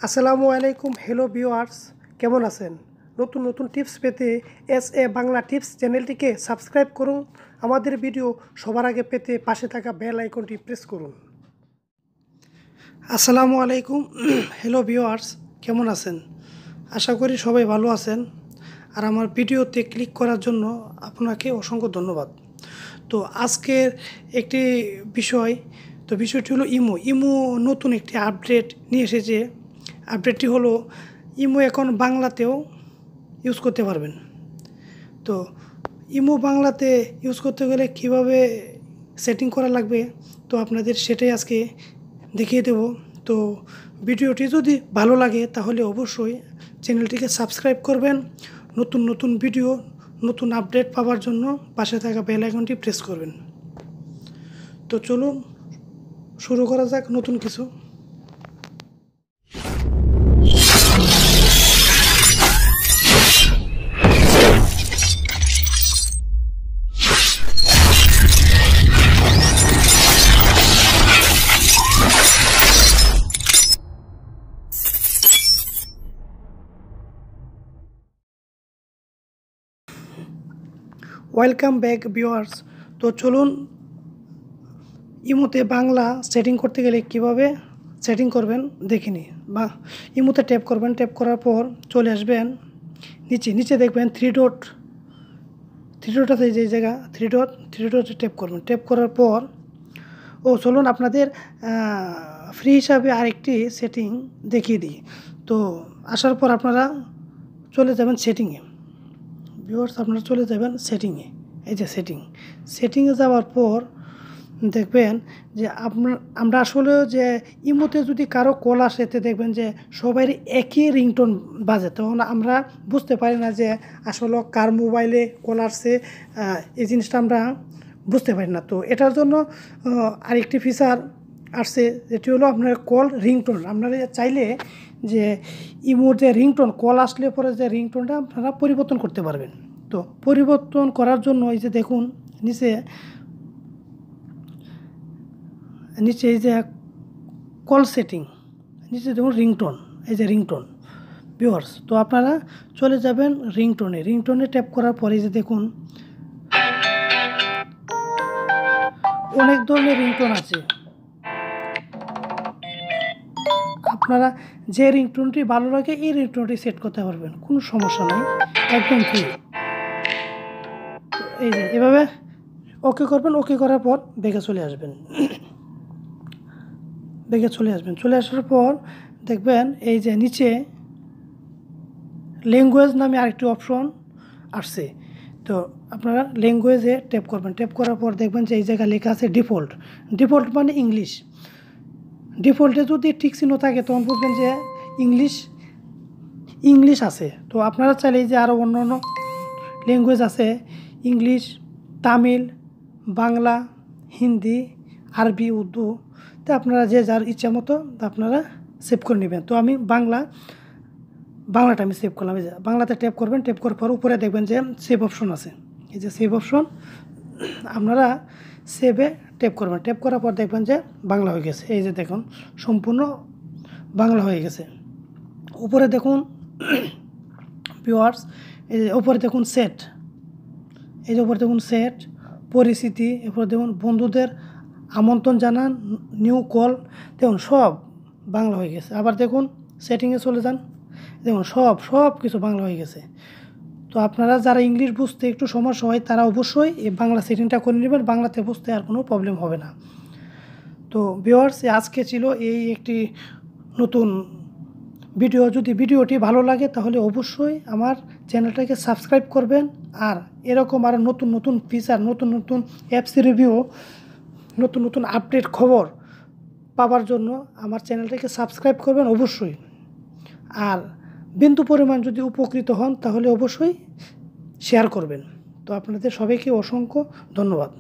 আসসালামু আলাইকুম। Hello viewers, কেমন আছেন? নতুন নতুন টিপস পেতে বাংলা টিপস চ্যানেলটিকে সাবস্ক্রাইব করুন। আমাদের ভিডিও সবার আগে পেতে পাশে থাকা বেল আইকনটি প্রেস করুন। আসসালামু আলাইকুম। হ্যালো ভিউয়ার্স, কেমন আছেন? আশা করি সবাই ভালো আছেন। আর আমার ভিডিওতে ক্লিক করার জন্য আপনাকে অসংখ্য ধন্যবাদ। তো আজকের একটি বিষয়টি হলো ইমো নতুন একটি আপডেট নিয়ে এসেছে। আপডেটটি হলো ইমো এখন বাংলাতেও ইউজ করতে পারবেন। তো ইমো বাংলাতে ইউজ করতে গেলে কিভাবে সেটিং করা লাগবে, তো আপনাদের সেটাই আজকে দেখিয়ে দেব। তো ভিডিওটি যদি ভালো লাগে তাহলে অবশ্যই চ্যানেলটিকে সাবস্ক্রাইব করবেন। নতুন নতুন ভিডিও, নতুন আপডেট পাওয়ার জন্য পাশে থাকা বেল আইকনটি প্রেস করবেন। তো চলুন শুরু করা যাক নতুন কিছু। Welcome back viewers. তো চলুন ইমোতে বাংলা সেটিং করতে গেলে কিভাবে সেটিং করবেন দেখিনি। বা ইমোতে ট্যাপ করবেন, ট্যাপ করার পর চলে আসবেন নিচে দেখবেন থ্রি ডট আছে, যে জায়গা থ্রি ডটে ট্যাপ করবেন। ট্যাপ করার পর চলুন আপনাদের ফ্রি হিসাবে আরেকটি সেটিং দেখিয়ে দিই। তো আসার পর আপনারা চলে যাবেন সেটিংয়ে। ভিউয়ার্স, আপনারা চলে যাবেন সেটিংয়ে। এই যে সেটিংয়ে যাওয়ার পর দেখবেন যে আমরা আসলে যে ইমোতে যদি কারো কল আসে, তে দেখবেন যে সবারই একই রিংটোন বাজে। তখন আমরা বুঝতে পারি না যে আসলে কার মোবাইলে কল আসছে, এই জিনিসটা আমরা বুঝতে পারি না। তো এটার জন্য আরেকটি ফিচার আসছে, যেটি হলো আপনার কল রিংটোন। আপনারা চাইলে যে ইমোর যে রিংটোন, কল আসলে পরে যে রিংটোনটা আপনারা পরিবর্তন করতে পারবেন। তো পরিবর্তন করার জন্য এই যে দেখুন নিচে এই যে কল সেটিং, নিচে দেখুন রিংটোন, এই যে রিংটোন ভিউয়ার্স। তো আপনারা চলে যাবেন রিংটোনে ট্যাপ করার পরে যে দেখুন অনেক ধরনের রিংটোন আছে। আপনারা যে রিংটোনটি ভালো লাগে এই রিংটোনটি সেট করতে পারবেন, কোনো সমস্যা নেই, একদম ফ্রি। এই যে এভাবে ওকে করবেন। ওকে করার পর ব্যাগে চলে আসবেন। চলে আসার পর দেখবেন এই যে নিচে ল্যাঙ্গুয়েজ নামে আরেকটি অপশন আসছে। তো আপনারা ল্যাঙ্গুয়েজে ট্যাপ করবেন। ট্যাপ করার পর দেখবেন যে এই জায়গায় লেখা আছে ডিফল্ট মানে ইংলিশ। ডিফল্টে যদি ঠিক চিহ্ন থাকে তখন বুঝবেন যে ইংলিশ আছে। তো আপনারা চাইলে যে আরও অন্য ল্যাঙ্গুয়েজ আছে, ইংলিশ, তামিল, বাংলা, হিন্দি, আরবি, উর্দু। তো আপনারা যে যার ইচ্ছা মতো আপনারা সেভ করে নেবেন। তো আমি বাংলাটা আমি সেভ করলাম। এই যে বাংলাতে ট্যাপ করবেন। ট্যাপ করার পর উপরে দেখবেন যে সেভ অপশন আছে। এই যে সেভ অপশন, আপনারা সেভে ট্যাপ করবেন। ট্যাপ করার পর দেখবেন যে বাংলা হয়ে গেছে। এই যে দেখুন সম্পূর্ণ বাংলা হয়ে গেছে। উপরে দেখুন ভিউয়ার্স, এই যে উপরে দেখুন সেট, এই যে উপরে দেখুন সেট পরিস্থিতি, এরপর দেখুন বন্ধুদের আমন্ত্রণ জানান, নিউ কল, দেখুন সব বাংলা হয়ে গেছে। আবার দেখুন সেটিংয়ে চলে যান, দেখুন সব কিছু বাংলা হয়ে গেছে। তো আপনারা যারা ইংলিশ বুঝতে একটু সমস্যা হয় তারা অবশ্যই এই বাংলা সেটিংটা করে নেবেন। বাংলাতে বুঝতে আর কোনো প্রবলেম হবে না। তো ভিউয়ার্স, আজকে ছিল এই একটি নতুন ভিডিও। যদি ভিডিওটি ভালো লাগে তাহলে অবশ্যই আমার চ্যানেলটাকে সাবস্ক্রাইব করবেন। আর এরকম আরও নতুন ফিচার, নতুন অ্যাপস রিভিউ, নতুন আপডেট খবর পাওয়ার জন্য আমার চ্যানেলটাকে সাবস্ক্রাইব করবেন অবশ্যই। আর বিন্দু পরিমাণ যদি উপকৃত হন তাহলে অবশ্যই শেয়ার করবেন। তো আপনাদের সবাইকে অসংখ্য ধন্যবাদ।